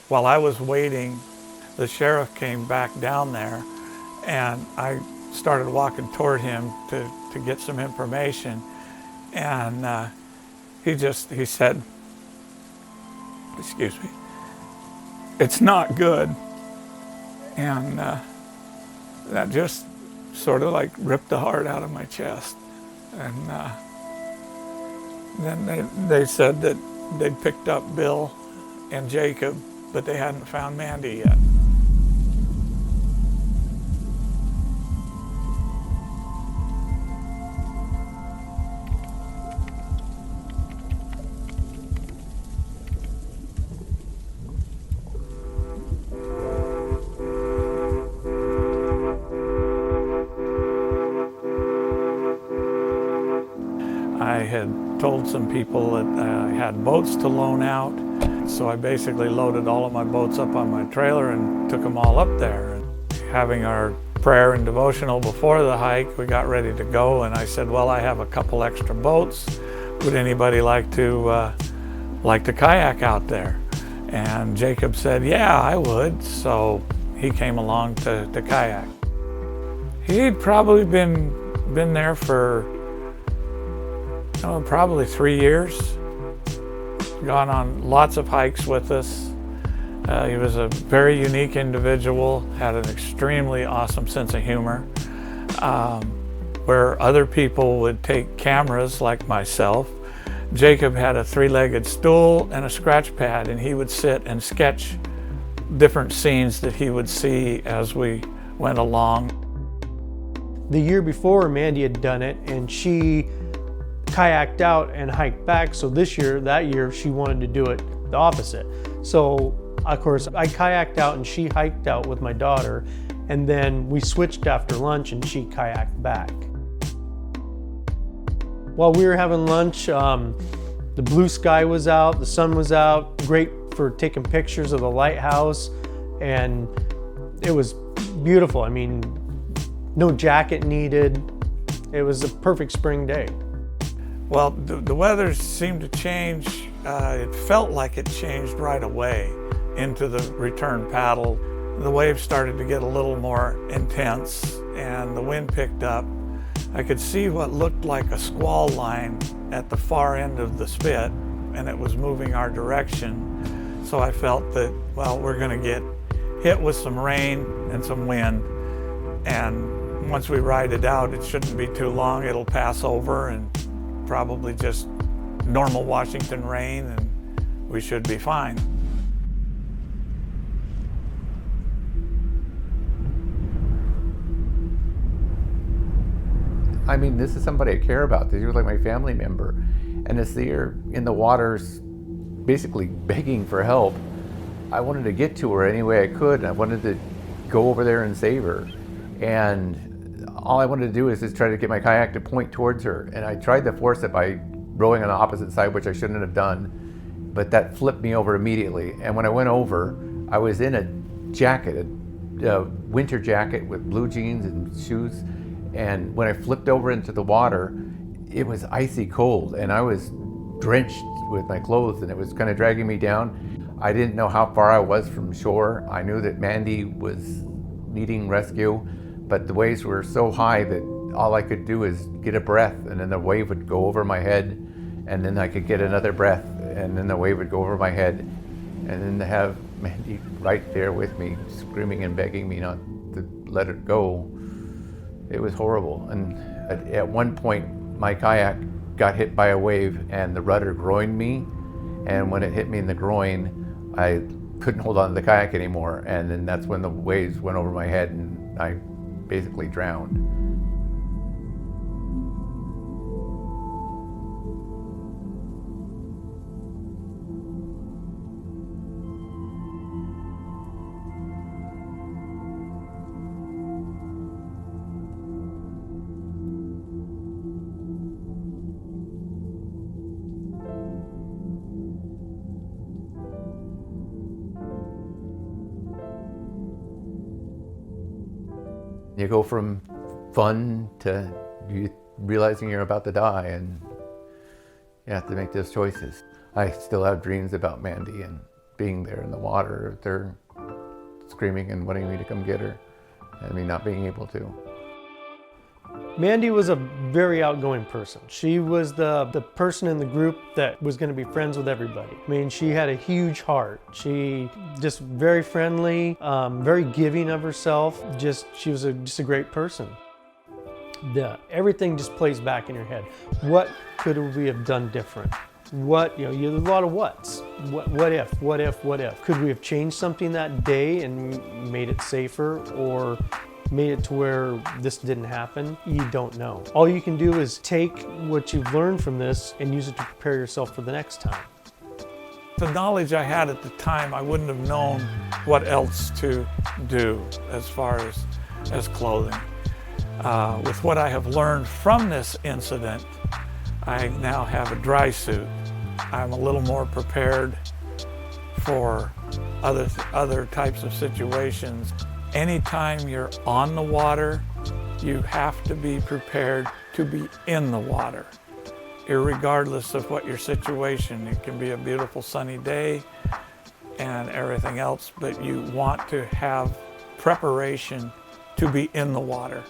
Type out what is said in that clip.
While I was waiting, the sheriff came back down there, and I started walking toward him to get some information. And he said, excuse me, "It's not good." And that just sort of like ripped the heart out of my chest. And then they said that they'd picked up Bill and Jacob, but they hadn't found Mandi yet. I had told some people that I had boats to loan out, so I basically loaded all of my boats up on my trailer and took them all up there. And having our prayer and devotional before the hike, we got ready to go, and I said, well, I have a couple extra boats. Would anybody like to kayak out there? And Jacob said, yeah, I would. So he came along to kayak. He'd probably been there for probably 3 years. Gone on lots of hikes with us. He was a very unique individual, had an extremely awesome sense of humor. Where other people would take cameras like myself, Jacob had a 3-legged stool and a scratch pad, and he would sit and sketch different scenes that he would see as we went along. The year before, Mandi had done it, and she kayaked out and hiked back. So that year, she wanted to do it the opposite. So, of course, I kayaked out and she hiked out with my daughter, and then we switched after lunch and she kayaked back. While we were having lunch, the blue sky was out, the sun was out, great for taking pictures of the lighthouse, and it was beautiful. I mean, no jacket needed. It was a perfect spring day. Well, the weather seemed to change. It felt like it changed right away into the return paddle. The waves started to get a little more intense and the wind picked up. I could see what looked like a squall line at the far end of the spit, and it was moving our direction. So I felt that, well, we're going to get hit with some rain and some wind, and once we ride it out, it shouldn't be too long. It'll pass over and probably just normal Washington rain, and we should be fine. I mean, this is somebody I care about. They were like my family member. And as they're in the waters, basically begging for help, I wanted to get to her any way I could. I wanted to go over there and save her. And all I wanted to do is just try to get my kayak to point towards her. And I tried to force it by rowing on the opposite side, which I shouldn't have done. But that flipped me over immediately. And when I went over, I was in a jacket, a winter jacket with blue jeans and shoes. And when I flipped over into the water, it was icy cold, and I was drenched with my clothes, and it was kind of dragging me down. I didn't know how far I was from shore. I knew that Mandi was needing rescue, but the waves were so high that all I could do is get a breath, and then the wave would go over my head, and then I could get another breath, and then the wave would go over my head, and then to have Mandi right there with me, screaming and begging me not to let it go. It was horrible. And at one point, my kayak got hit by a wave and the rudder groined me. And when it hit me in the groin, I couldn't hold on to the kayak anymore. And then that's when the waves went over my head and I basically drowned. You go from fun to realizing you're about to die, and you have to make those choices. I still have dreams about Mandi, and being there in the water. They're screaming and wanting me to come get her, and me not being able to. Mandi was a very outgoing person. She was the person in the group that was going to be friends with everybody. I mean, she had a huge heart. She just very friendly, very giving of herself. She was just a great person. Everything just plays back in your head. What could we have done different? There's a lot of whats. What if? Could we have changed something that day and made it safer, or made it to where this didn't happen? You don't know. All you can do is take what you've learned from this and use it to prepare yourself for the next time. The knowledge I had at the time, I wouldn't have known what else to do as far as clothing. With what I have learned from this incident, I now have a dry suit. I'm a little more prepared for other types of situations. Anytime you're on the water, you have to be prepared to be in the water, irregardless of what your situation. It can be a beautiful sunny day and everything else, but you want to have preparation to be in the water.